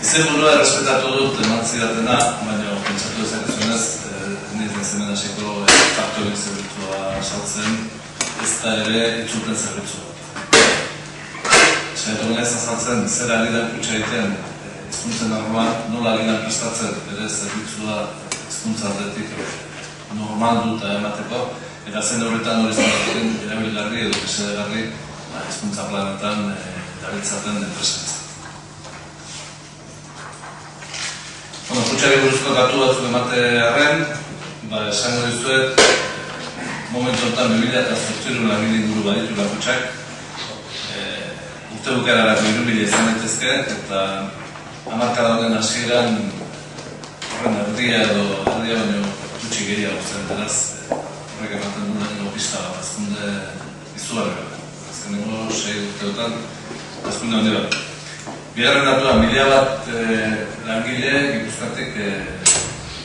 Izenburua errespetatu dut emantzidatena, baina pentsatu ezakezunez, nire nezemen hasiko faktorik zerbitzua saltzen, ez da ere itzulpen zerbitzu bat. Saiatu naiz azaltzen, zer ari da kutxa egiten hizkuntzen arloan, nola ari da prestatzen bere zerbitzua hizkuntza aldetik normal duta emateko, eta zen horretan hori zabatzen erabilgarri edo esedegarri hizkuntza planetan dabiltzaten enpresak. Kutxari buruzko datu batzuk emate arren, esango dizuet, momentu honetan 2008 langile inguru baditula kutxak, urte bukararako 3000 izan daitezke, eta hamarkada honen hasieran horren erdia baino gutxi gehiago zen, beraz, horrek ematen duen pista bat, azkunde izugarri bat. Azkenengo 6 urteotan, azkunde handi bat. Bigarren datua, 1000 bat langile Gipuzkoatik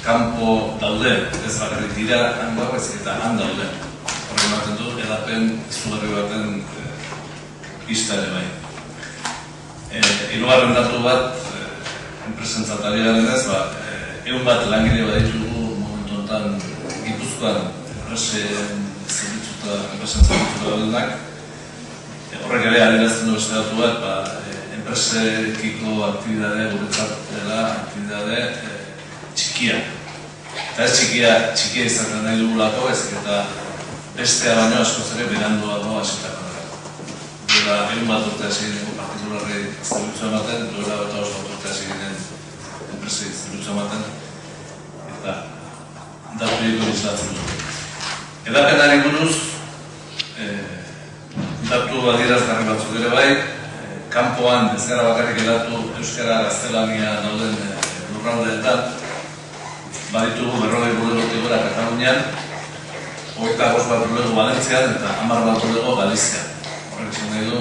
kanpo daude, ez bakarrik dira hango baizik eta han daude. Horrek ematen du, edapen izugarri baten pista ere bai. Hirugarren datu bat, enpresentzat ari denez, 100 bat langile baditugu momentu honetan Gipuzkoan enpresen zerbitzuta daudenak. Horrek ere adierazten du beste datu bat, enpresekiko aktibidade guretzat dela aktibidade txikia. Eta ez txikia izaten nahi dugulako, ezik eta bestea baino askoz ere beranduago hasitako dela. Duela 100 bat urte hasi ginen partikularri zerbitzu ematen, duela 5 bat urte hasi ginen enpresei zerbitzu ematen, eta datu egiko izlatzen du. Edapenari buruz, datu adierazgarri batzuk ere bai, kanpoan ez gara bakarrik edatu euskara gaztelania dauden lurraldeetan, baditugu 40 bulegotik gora Katalunian, 25 bat bulego Valentzian eta 10 bat bulego Galizian. Horrek izan nahi du,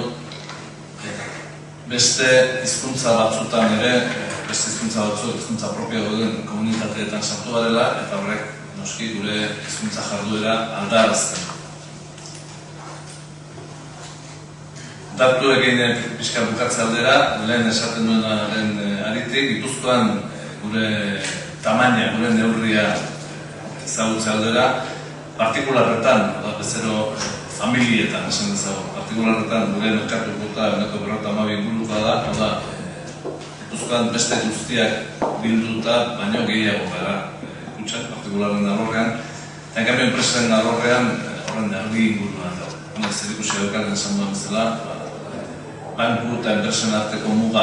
beste hizkuntza batzutan ere, beste hizkuntza propio duen komunitateetan sartu garela, eta horrek noski gure hizkuntza jarduera aldarazten. Datuekin pixka bukatze aldera, lehen esaten duenaren aritik, Gipuzkoan gure tamaina, gure neurria ezagutze aldera, partikularretan, bezero familietan esan dezago, partikularretan gure merkatuko eta 52 ingurukoa da, Gipuzkoan beste guztiak bilduta, baino gehiago gara kutxak, partikularren alorrean, eta enkamio enpresen alorrean horren erdi inguruan da. Zer ikusi daukaren esan duen bezala, banku eta enpresen arteko muga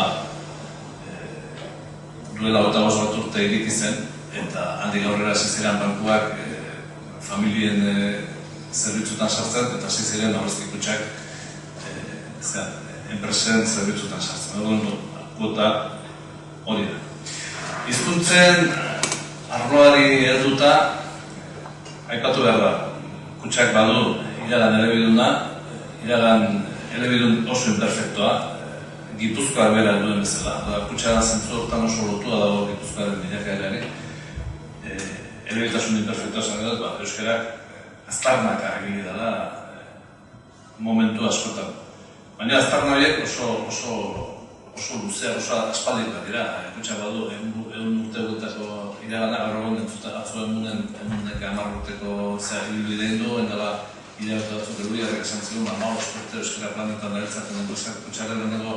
duela 25 bat urte iriki zen, eta handik aurrera hasi ziren bankuak familien zerbitzutan sartzen, eta hasi ziren aurrezki kutxak enpresen zerbitzutan sartzen. Egon kuota hori da. Hizkuntzen arloari helduta, aipatu behar da, kutxak badu iragan elebiduna, iragan elebidun oso imperfektoa, Gipuzkoa bera duen bezala. Kutxa zentzu hortan oso lotua dago Gipuzkoaren bilakaerari. Elebitasun imperfektoa esan dut, euskarak aztarnaka egin dela momentu askotan. Baina aztarna horiek oso luzea, oso aspaldikoak dira. Kutxa badu, 100 urte gutako iragana, gaur egun atzo emunen 10 urteko ibilbide du, endala hilabete batzuk eluiarrek esan zigun, 15 urte euskara planetan dabiltzaten enpresak kutxaren lehenengo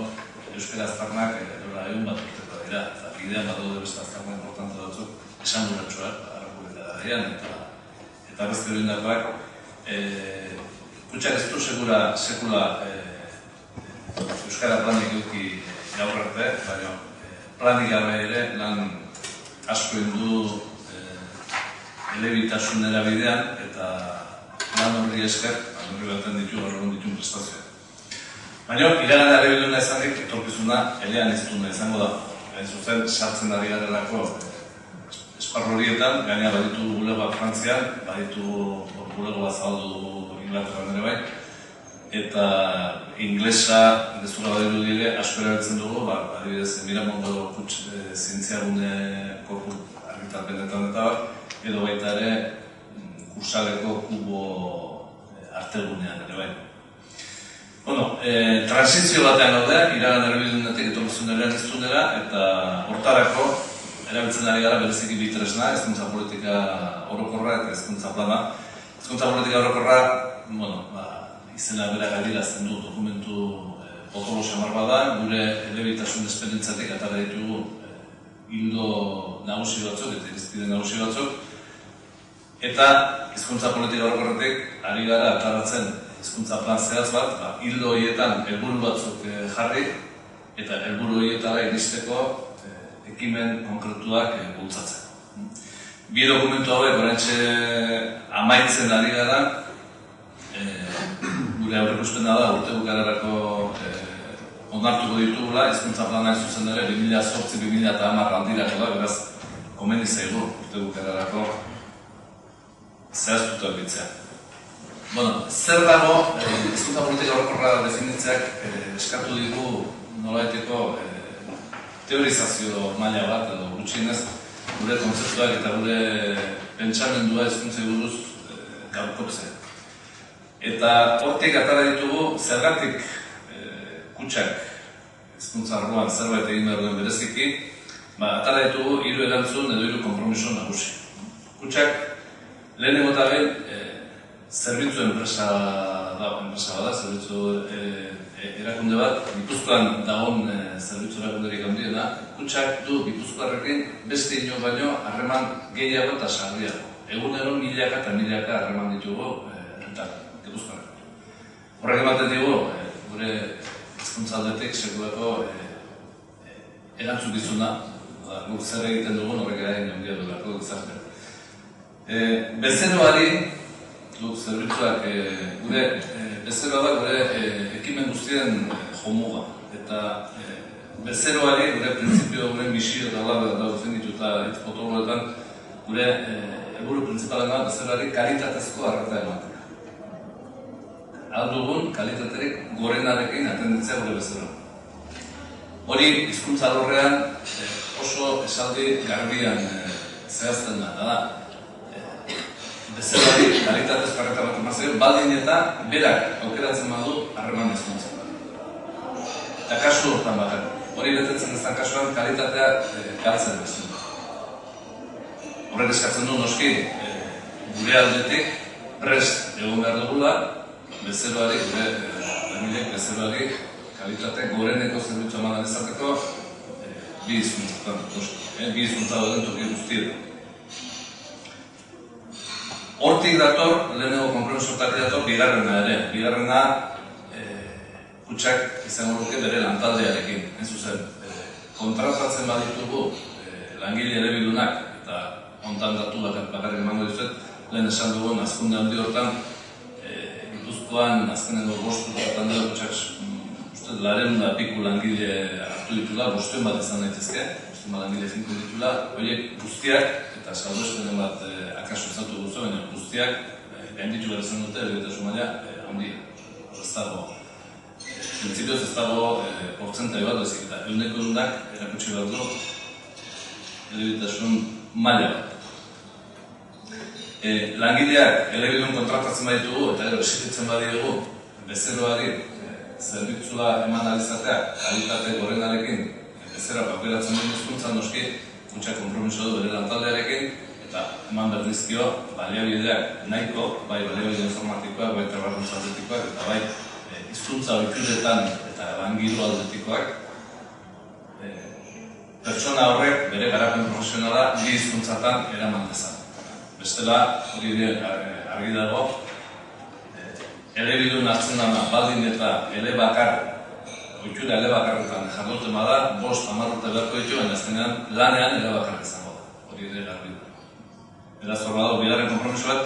euskara aztarnak 100 bat urteko dira, eta bidean badaude beste aztarnak importante batzuk esan duratxoak, Arrakueta daian, eta beste horiendakoak. Kutxak ez du sekula euskara planik eduki gaur arte, baina planik gabe ere lan asko du elebitasunera bidean, eta lan horri esker, horri baten ditu, horregun ditu prestazioa. Baina, iragana elebiduna ezanik, etorkizuna elean iztuna izango da. Zuzen, sartzen ari garelako esparru horietan, gaina baditu bulegoak Frantzian, baditu bulegoa zabaldu Inglaterran ere bai, eta inglesa, gezura badiru dire, asko erabiltzen dugu, adibidez, Miramongo zientziaguneko argitalpenetan eta bat, edo baita ere, kursaleko kubo artegunean ere bai. Transizio batean gaude, iragan errebidunetik etorkizunera iztunera, eta hortarako erabiltzen ari gara bereziki bi tresna, hezkuntza politika orokorra eta hezkuntza plana. Hezkuntza politika orokorra, izena bera gailerazten du dokumentu potolo xamar bada, gure elebitasun esperientzatik atara ditugu ildo nagusi batzuk eta irizpide nagusi batzuk, eta hezkuntza politika orokorretik ari gara ataratzen hezkuntza plan zehaz bat, hildo horietan helburu batzuk jarri eta helburu horietara iristeko ekimen konkretuak bultzatzen. Bi dokumentu hauek oraintxe amaitzen ari gara, gure aurreikuspena da urte bukaerarako onartuko ditugula, hezkuntza plana zuzen ere 2008-2010 aldirako da, beraz komeni zaigu urte bukaerarako zehaztuta biltzea. Zer dago, hezkuntza politika orokorra definitzeak eskatu digu nolabaiteko teorizazio maila bat edo gutxienez gure kontzeptuak eta gure pentsamendua hezkuntzei buruz gaurkotzea. Eta hortik atara ditugu zergatik kutxak hezkuntza arloan zerbait egin behar duen bereziki, atara ditugu 3 erantzun edo 3 konpromiso nagusi. Kutxak lehenengo eta behin zerbitzu enpresa bada, zerbitzu erakunde bat, Gipuzkoan dagoen zerbitzu erakunderik handiena, kutxak du Gipuzkoarrekin beste ino baino harreman gehiago eta sarriago. Egunero milaka eta milaka harreman ditugu Gipuzkoarrekin. Horrek ematen digu, gure hezkuntza aldetik sekulako erantzukizuna, guk zer egiten dugun horrek eragin handia duelako gizartean. Bezeroari, dut zerbitzuak gure bezeroa da gure ekimen guztien jomuga. Eta bezeroari gure printzipio, gure misio eta da defendituta hitz potoloetan gure helburu printzipalena bezeroari kalitatezko arreta ematea. Aldugun kalitaterik gorenarekin atenditzea gure bezeroa. Hori hizkuntza alorrean oso esaldi garbian zehazten da. Bezeroari kalitatezko arreta bat emazio, baldin eta berak aukeratzen badu harreman hezkuntza. Eta kasu hortan bakar. Hori betetzen ez da kasuan kalitatea galtzen bezala. Horrek eskatzen du noski gure aldetik prest egon behar dugula bezeroari, gure familiek bezeroari kalitate goreneko zerbitzu eman izateko bi hizkuntzatan. Bi hizkuntza dauden toki guztietan. Hortik dator, lehenengo konpromisoetatik dator, bigarrena ere. Bigarrena kutxak izango luke bere lantaldearekin. Ez zuzen, kontratatzen baditugu langile elebidunak, eta hontan datu bakarrik emango dizuet, lehen esan dugun hazkunde handi hortan, Gipuzkoan azkenengo 5 urteetan dela kutxak lareunda piku langile hartu ditula, 500 bat izan daitezke, 500 bat langile finko ditula, horiek guztiak, eta saldoespenen bat akaso ezatu guzu, baina guztiak gainditu behar izan dute, elebitasun maila handia. Ez dago, printzipioz ez dago portzentai bat bezik, eta eguneko egunak erakutsi behar du elebitasun maila bat. Langileak elebidun kontratatzen baditugu eta gero esikitzen baditugu bezeroari zerbitzua eman alizatea kalitate gorenarekin bezeroak aukeratzen duen hizkuntza noski kutxak konpromiso du bere lantaldearekin eta eman behar dizkio baliabideak nahiko, bai baliabide informatikoak, bai trebakuntza aldetikoak eta bai hizkuntza ohituretan eta langiru aldetikoak pertsona horrek bere garapen profesionala bi hizkuntzatan eraman dezan. Bestela, hori argi dago, elebidun hartzen dana baldin eta ohitura elebakarretan jarduten bada, 5-10 urte beharko ditu, baina azkenean lanean elebakarra izango da. Hori ere garbi da. Beraz hor badago, bigarren konpromiso bat,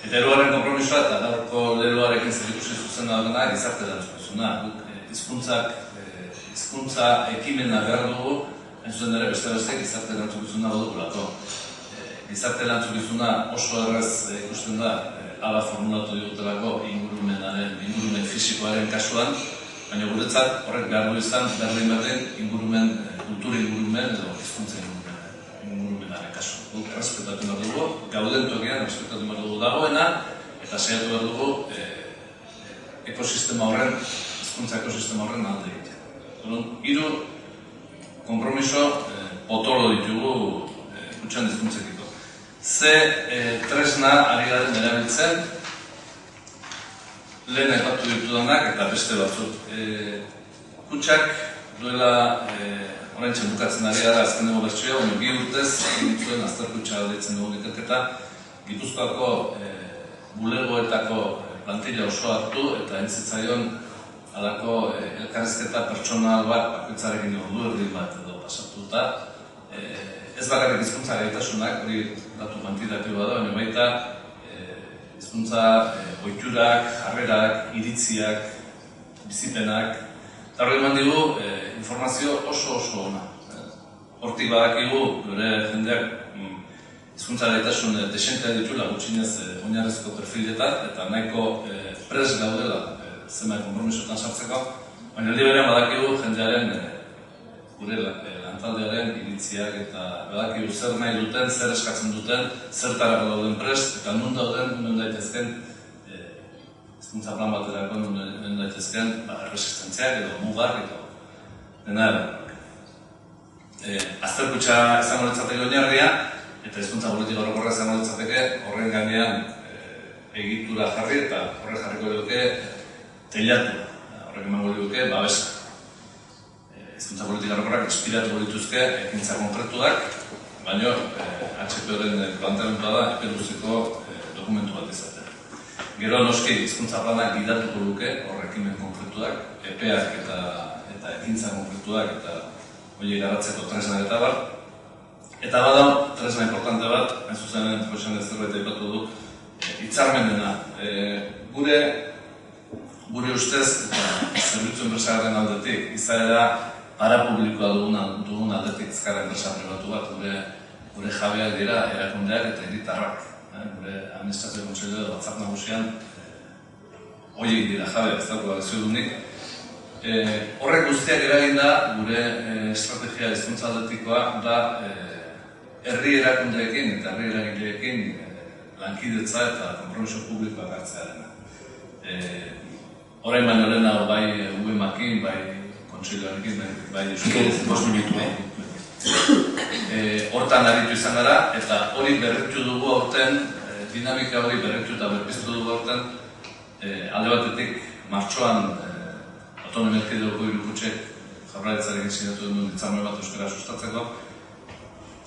eta hirugarren konpromiso bat, eta gaurko leloarekin zerikusi zuzena dena gizarte erantzukizuna. Hizkuntza ekimena behar dugu, hain zuzen ere beste gizarte erantzukizuna badugulako. Gizarte erantzukizuna oso erraz ikusten da hala formulatu digutelako ingurumen fisikoaren kasuan, baina guretzat horrek behar du izan berdin ingurumen, kultur ingurumen edo hizkuntza ingurumenaren kasuan. Guk errespetatu behar dugu, gauden tokian errespetatu behar dugu dagoena, eta saiatu behar dugu ekosistema horren, hezkuntza ekosistema horren alde egitea. Hiru konpromiso potolo ditugu kutxan hezkuntzekiko. Ze tresna ari garen erabiltzen, lehen aipatu ditudanak eta beste batzuk. Kutxak duela oraintxe bukatzen ari gara azkeneko bertsioa, baina 2 urtez egin zuen azterkutxa deitzen dugu ikerketa, Gipuzkoako bulegoetako plantilla osoa hartu eta entzitzaion halako elkarrizketa pertsonal bat bakoitzarekin ordu erdi bat edo pasatuta. Ez bakarrik hizkuntza gaitasunak, hori datu kuantitatiboa da, baina baita hizkuntza ohiturak, jarrerak, iritziak, bizipenak, eta hori eman digu informazio oso ona. Hortik badakigu, gure jendeak hizkuntza gaitasun desentea ditula gutxinez oinarrizko perfiletan, eta nahiko pres gaudela zenbait konpromisoetan sartzeko, baina aldi berean badakigu jendearen gure lantaldearen iritziak eta badakigu zer nahi duten, zer eskatzen duten, zertarako dauden prest, eta nun dauden, nun daitezken hizkuntza plan baterako nun daitezken resistentziak edo mugak edo dena edo. Azterkutxa izango litzateke oinarria, eta hizkuntza politika orokorra izango litzateke horren gainean egitura jarri eta horre jarriko duke teilatu, horrek emango duke babesa. Hizkuntza politika orokorrak inspiratuko dituzke ekintza konkretuak, baina HPOren planteamentua da epe luzeko dokumentu bat izatea. Gero noski hizkuntza planak gidatuko luke horrekimen konkretuak, epeak eta ekintza konkretuak eta horiek garatzeko tresna eta bar. Eta bada, tresna importante bat, hain zuzenen profesional zerbait aipatu du, hitzarmendena. Gure ustez, zerbitzu enpresaren aldetik, izaera parapublikoa dugun aldetik ezkara enpresa pribatu bat, gure jabeak dira erakundeak eta hiritarrak. Gure administrazio kontseilu edo batzar nagusian horiek dira jabe, ez dago agaziodunik. Horrek guztiak eraginda gure estrategia hizkuntza aldetikoa da herri erakundeekin eta herri eragileekin lankidetza eta konpromiso publikoak hartzearena. Orain baino lehenago bai UEMakin, bai kontseiluarekin, bai hortan aritu izan gara, eta hori berritu dugu aurten, dinamika hori berritu eta berpiztu dugu aurten, alde batetik martxoan autonomia erkidegoko hiru kutxek Jaurlaritzarekin sinatu duen hitzarmen bat euskara sustatzeko.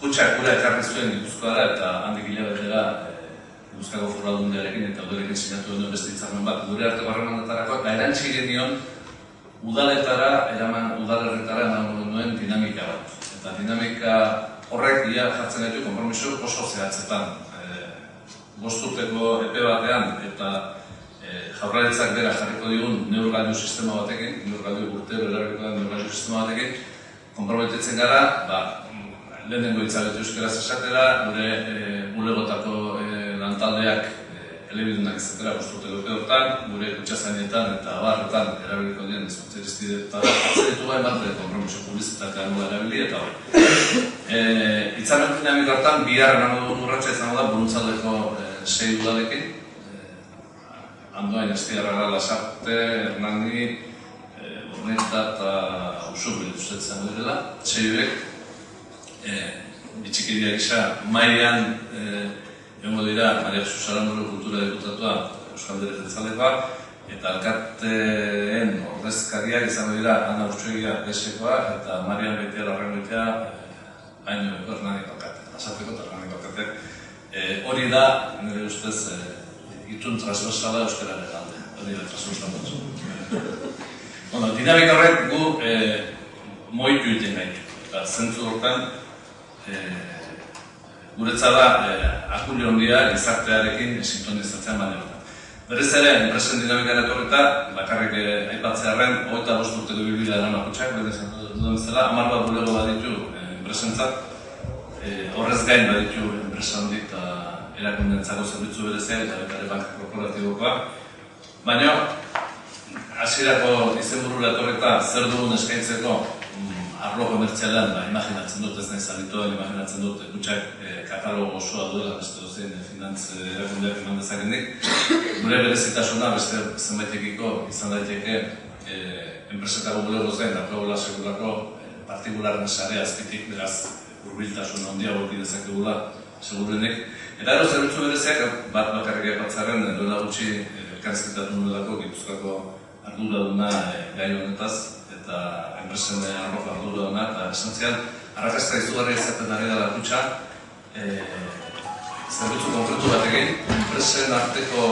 Kutxak gura ekarri zuen Gipuzkoara eta handik hilabetera Gipuzkoako Foru Aldundiarekin eta udalekin sinatu duen beste hitzarmen bat gure arteko harremanetarako, eta erantsi genion udalerretara emango duen dinamika bat. Eta dinamika horrek ia jartzen gaitu konpromiso oso zehatzetan. 5 urteko epe batean eta Jaurlaritzak bera jarriko digun neurgailu sistema batekin, neurgailu urtero erabiliko den neurgailu sistema batekin, konprometitzen gara, lehenengo hitzabetu euskaraz esatera, gure bulegotako lantaldeak elebidunak izatera 5 urteko epe hortan, gure kutxazainetan eta abarretan erabiliko dien hizkuntza-irizpideetara hartzen ditugu hainbat konpromiso publizitatea nola erabili eta hori. Hitzarmen dinamiko hartan, bihar emango dugun urratsa izango da Buruntzaldeko 6 udalekin, Andoain, Estiarrara, Lasarte, Hernani, Urnieta eta Usurbil ustetzen direla. 6 horiek, bitxikiria gisa, mailean egongo dira Maria Jesus Aranduro kultura diputatua Euskal Alderdi Jeltzalekoa, eta alkateen ordezkariak izango dira Ana Urtsuegia Esekoa eta Marian Beitia Larrengoitia baino Hernaniko alkatea, Lasarteko eta Hernaniko alkateak. Hori da, nire ustez, itun transversala euskararen alde, hori da transversala. Dinamika horrek gu moitu egiten gaitu, eta zentzu horretan guretzat da akulio handia gizartearekin sintonizatzean baina. Berez ere, enpresen dinamikaren etorrita, bakarrik aipatzearren, 25 urteko bilbila eran bakutxak, berez duen zela, 10 bat bulego baditu enpresentzat, horrez gain baditu enpresa handik eta erakundentzako zerbitzu bereziak eta betare banka korporatibokoa. Baina, hasierako izenburura etorrita zer dugun eskaintzeko arlo komertzialean, imaginatzen dut, ez nahi zaritoan, imaginatzen dut, kutxak katalogo osoa duela, beste dozein finantz erakundeak eman dezakendik. gure berezitasuna beste zenbaitekiko izan daiteke enpresetako bulegoz gain daukagula segurako partikularren sarea azpitik, beraz hurbiltasun handia boti dezakegula segurenek. Eta ero zerbitzu bereziak bat bakarrik aipatzarren duela gutxi elkarrizketatu nuelako Gipuzkoako arduraduna gai honetaz eta enpresen arroko arduraduna eta esentzian arrakasta izugarria izaten ari dela kutxa zerbitzu konkretu bat egin, enpresen arteko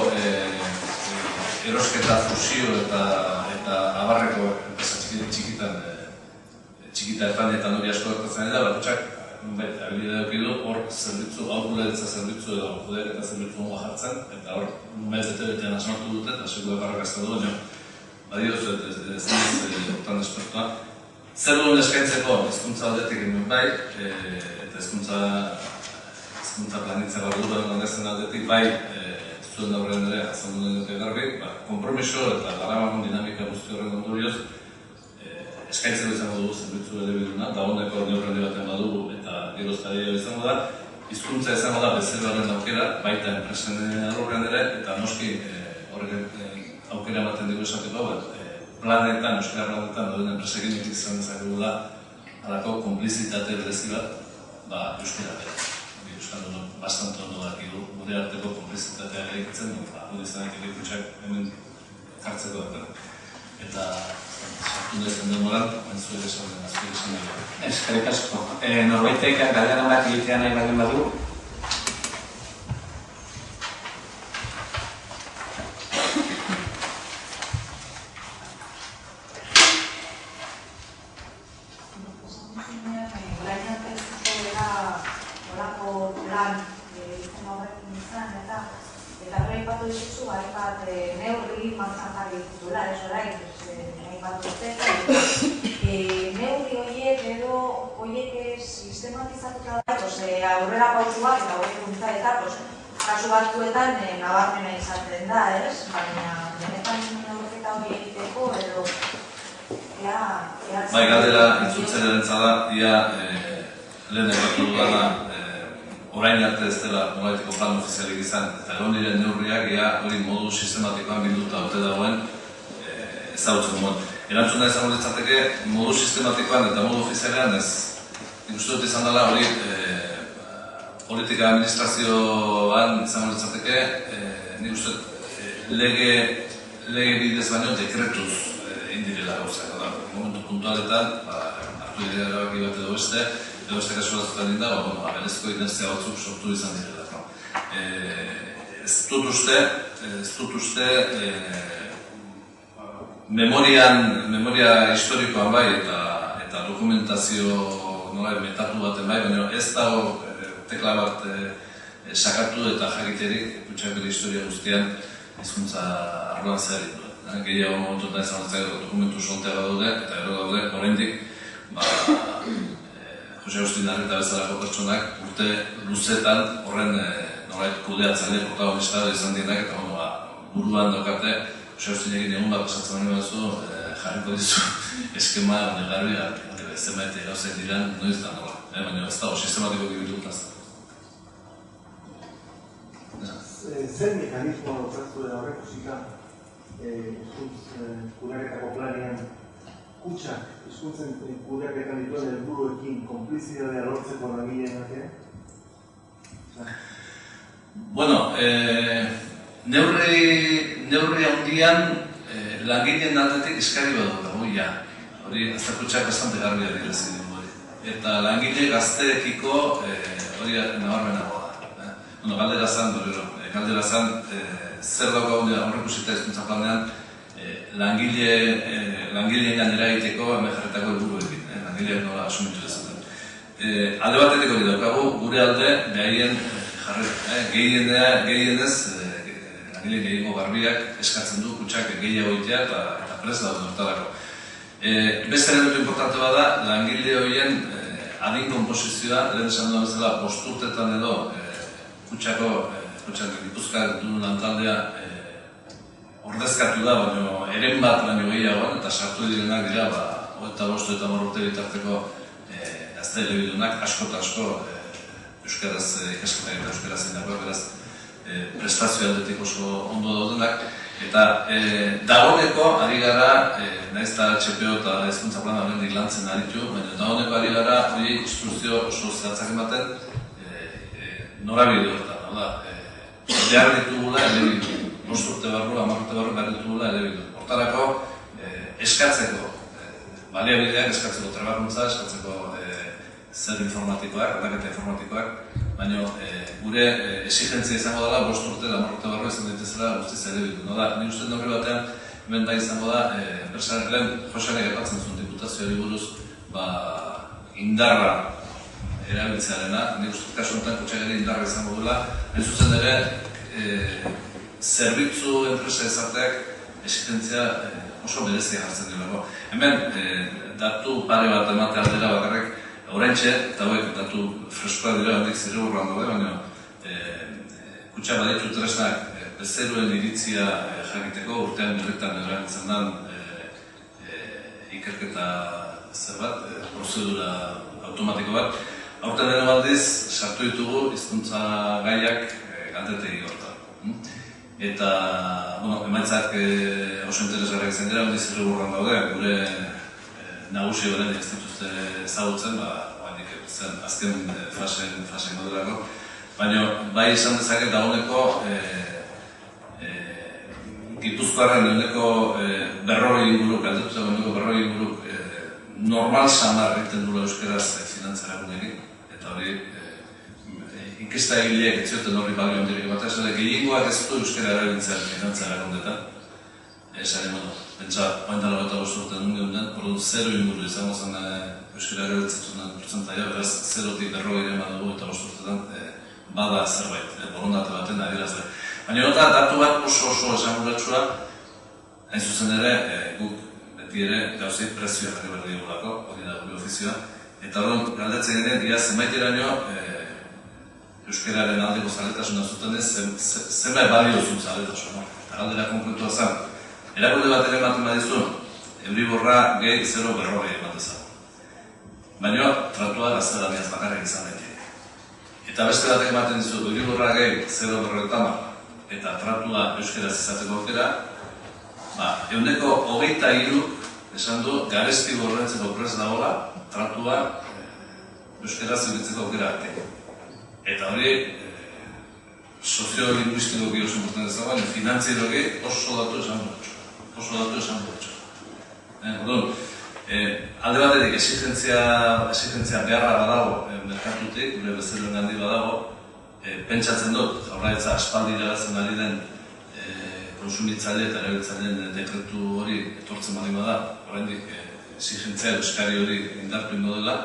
erosketa, fusio eta abarreko enpresa txikita ertanetan hori asko gertatzen dira, bakutxak habilidade daukidu, hor zerbitzu, aurkuleritza zerbitzu edo kudeaketa zerbitzu hongo jartzen, eta hor bete-betean asmatu dute, eta segura barrakazta du, baina badiozu ez hortan espertua. Zer duen eskaintzeko hezkuntza aldetik egin bai, eta hezkuntza planitza bardura landezen aldetik bai, zuen aurrean ere azaldu nahi dute garbi, kompromiso eta garabagon dinamika guzti horren ondorioz, eskaintzeko izango dugu zerbitzu elebiduna, eta honeko neurraldi baten badugu eta geroztaria izango da, hizkuntza izango da bezeroaren aukera, baita enpresen alorrean ere, eta noski horrek aukera ematen dugu esateko, planetan, euskara planetan, dauden enpresekin izan dezakegula halako konplizitate berezi bat, euskara bera. Euskara bastante ondo dakigu, gure arteko konplizitatea eraikitzen, hori izanak egitutxak hemen jartzeko dut. Eta sartu dezen demoran, entzu ere esan dugu. Eskerrik asko. Norbaitek galdera bat egitea nahi baldin badu. Aurrera pausuak eta horiekuntza eta kasu batzuetan nabarmena izaten da, ez? Baina benetan neurketa hori egiteko edo Bai, galdera entzutzearen zada, ia lehen egatu dudana orain arte ez dela nolaiteko plan ofizialik izan, eta egon diren neurriak hori modu sistematikoan bilduta ote dagoen ezagutzen duen. Erantzuna izango litzateke modu sistematikoan eta modu ofizialean ez. Nik uste dut izan dela hori politika administrazioan izango litzateke, nik uste lege bidez baino dekretuz indirela gauzak. Momentu puntualetan, hartu dira erabaki bat edo beste kasu batzutan dinda, berezko inertzia batzuk sortu izan direla. Ez dut uste memoria historikoan bai eta dokumentazio metatu baten bai, baina ez dago tekla bat sakatu eta jakiterik kutxak bere historia guztian hizkuntza arloan zehar dituen. Gehiago momentu eta izan batzak dokumentu soltea daude eta ero daude, oraindik Jose Agustin Arreta bezalako pertsonak urte luzetan horren kudeatzaile protagonista izan dienak eta buruan daukate Jose Agustin egin egun bat pasatzen baino batzu jarriko dizu eskema garbi zenbait gauzak diren noiz da nola, baina ez dago sistematiko gibilutaz. Zer mekanismo daukaztu da horrek usika kudeaketako planean kutxak hizkuntzen kudeaketan dituen helburuekin konplizidadea lortzeko langileen artean? Bueno, neurri handian langileen aldetik eskari badaukagu, hori azterkutxak bastante garbi adierazi dugu hori. Eta langile gazteekiko hori nabarmenagoa da. Galdera zan, zer daukagu horrek usita hizkuntza planean, langileen gainera egiteko hemen jarretako helburuekin, langileak nola asumitu dezaten. Alde batetik hori daukagu, gure alde behaien gehienez, langileen gehiago garbiak eskatzen du kutxak gehiago egitea eta prest dauden hortarako. Beste elementu importante bada, langile horien adin konposizioa, lehen esan duan bezala, posturtetan edo kutxak Gipuzkoa duen lantaldea ordezkatu da, baina eren bat baino gehiagoan, eta sartu direnak dira, 25 eta 30 urte bitarteko gazte elebidunak, asko eta asko euskaraz ikasketak eta euskaraz indakoak, beraz, prestazio aldetik oso ondo daudenak. Eta dagoeneko ari gara, nahiz eta HPO eta hezkuntza plana horrendik lantzen aritu, baina dagoeneko ari gara hori instrukzio oso zehatzak ematen norabide horretan, hau da, behar ditugula elebidu, 5 urte barru, 10 urte barru behar ditugula elebidu. Hortarako eskatzeko, baliabideak eskatzeko trebakuntza, eskatzeko zer informatikoak, aldaketa informatikoak, baina gure exigentzia izango dela 5 urte eta 10 urte barru izan daitezela guztiz elebidu. No da, ni uste neurri batean, hemen da izango da, enpresaren lehen Joseanek aipatzen zuen diputazioari buruz, indarra erabiltzearena, nik uste kasu honetan Kutxageri indarra izango duela, hain zuzen ere, zerbitzu enpresa ezateak exigentzia oso berezia jartzen duelako. Hemen, datu pare bat emate aldera bakarrik, oraintxe, eta hauek datu freskoa dira, handik zirriburruan daude, baina Kutxa baditu tresnak bezeruen iritzia jakiteko, urtean berretan erabiltzen den ikerketa zerbat, prozedura automatiko bat. Aurten dena baldiz, sartu ditugu hizkuntza gaiak galtetegi hortan. Eta, emaitzak oso interesgarriak izan dira, handiz zirriburruan daude, gure nagusi horren ez dituzte ezagutzen, azken fasen modelako. Baina, bai esan dezaket dagoeneko Gipuzkoarren eguneko 40 inguruk, galdetuta eguneko 40 inguruk normal samar egiten dula euskeraz finantzaragunekin, eta hori inkesta egileek ez zioten horri balio handirik bat, ez da, gehiengoak ez du euskera erabiltzen finantzaragunetan. Esari, pentsa, oindala eta urtean nungen den, ordu 0 inguru izango zen euskera erabiltzen duen pertsentaia, beraz 0-tik 40 eman dugu eta 5 urtetan bada zerbait, borondate baten adierazle. Baina nota, datu bat oso esanguratsua, hain zuzen ere, guk beti ere gauzei prezioa jarri behar digulako, hori da gure ofizioa, eta hori galdetzen ginen, ia zenbaiteraino euskararen aldeko zaletasuna zuten ez, zenbait balio zuen zaletasuna. Eta galdera konkretua zen, erakunde bat ere ematen badizu, Euriborra gehi 0,40 ematezago. Baina tratua gaztelaniaz bakarrik izan daite. Eta beste batek ematen dizu, Euriborra gehi 0,50 eta tratua euskeraz izateko aukera, ehuneko 23 esan du, garesti gorrentzeko prest dagoela, tratua euskeraz egitzeko aukera arte. Eta hori, sozio-linguistikoki oso importante ez dagoen, finantzieroki oso datu esan dutxo. Oso datu esan dutxo. Alde batetik exigentzia beharra badago merkatutik, gure bezaluen handi badago, pentsatzen dut, jaurlaritza aspaldi iragartzen ari den konsumitzaile eta erabiltzaileen dekretu hori etortzen baldin bada, oraindik exigentzia euskari hori indartu ingo dela,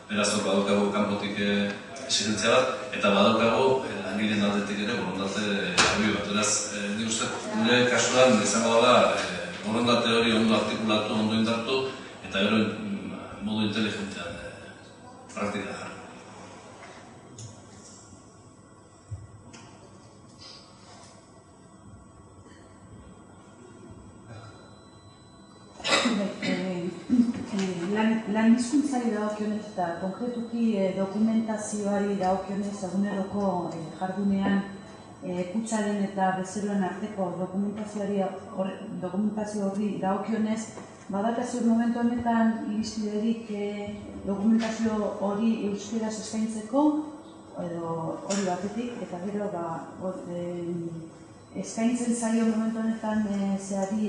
beraz badaukagu kanpotik exigentzia bat, eta badaukagu langileen aldetik ere borondate hori bat. Beraz, nik uste, gure kasuan izango dela borondate hori ondo artikulatu, ondo indartu, eta gero modu inteligentean praktika jarri. Lan hizkuntzari dagokionez eta konkretuki dokumentazioari dagokionez eguneroko jardunean Kutxaren eta bezeroen arteko dokumentazio horri dagokionez, badakazu momentu honetan irizpiderik dokumentazio hori euskeraz eskaintzeko, edo hori batetik, eta gero eskaintzen zaio momentu honetan zehari,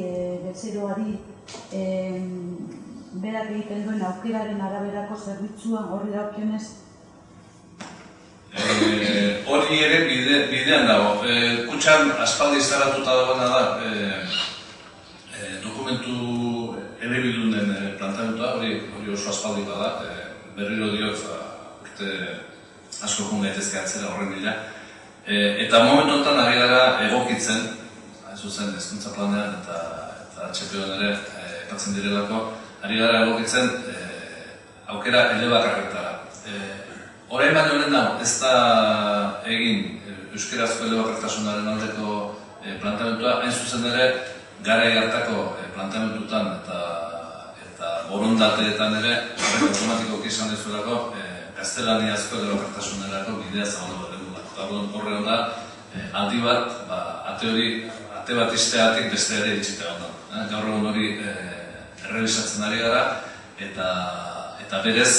bezeroari berak egiten duen aukeraren araberako zerbitzua horri dagokionez? Hori ere bidean dago. Kutxan aspaldi instalatuta dagoena da dokumentu elebidunen plantamentua, hori oso aspaldikoa da, berriro diot urte asko joan gaitezke atzera horren bila. Eta momentu honetan ari gara egokitzen, hain zuzen hezkuntza planean eta HPOan ere epatzen direlako, ari gara egokitzen aukera elebakarretara. Orain baino lehen dago, ez da egin euskerazko elebakartasunaren aldeko plantamentua, hain zuzen ere garai hartako plantamentutan eta borondateetan ere automatikoki izan dizuelako gaztelaniazko elebakartasunerako bidea zabaldu bat egulako. Eta horrean da, aldi bat, ate bat izteatik beste ere itxita ondan. Gaur egun hori errealizatzen ari gara, eta berez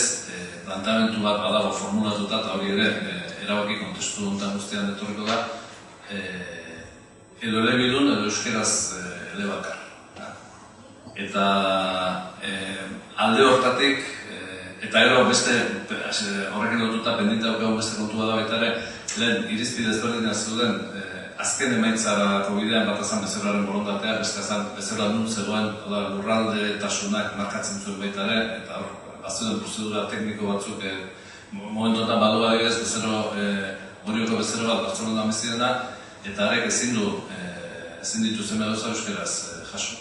plantamentu bat badago formulatuta, eta hori ere erabaki kontestu honetan guztian etorriko da, edo elebidun edo euskeraz elebakar. Eta alde hortatik, eta gero beste, horrekin lotuta pendinte daukagu beste kontua da baita ere, lehen irizpide ezberdinak zeuden azken emaitzarako bidean bat azan bezerraren borondatea, beste azan bezerra nun zegoen lurralde tasunak markatzen zuen baita ere, eta hor, bazuden prozedura tekniko batzuk momentotan badu adibidez, Orioko bezero bat Bartzelondan bizidena, eta harek ezin ditu zen bedoza euskeraz jaso.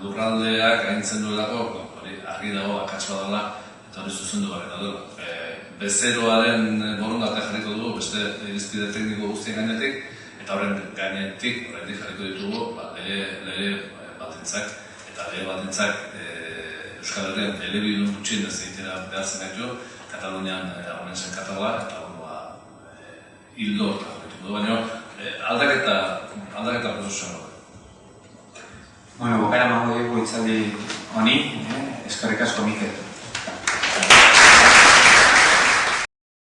Lurraldeak gaintzen duelako, hori argi dago akats badala, eta hori zuzendu barrena duela. Bezeroaren borondatea jarriko dugu, beste irizpide tekniko guztien gainetik, eta horren gainetik, horretik jarriko ditugu, lege batentzak, eta lege batentzak Euskal Herrian elebidun gutxien ez egitera behartzen gaitu, Katalunian honen zen katala, eta hildo eta horretuko du, baina aldaketa prozesua. Bueno, bukara mango dugu itzaldi honi, eskerrik asko Mikel.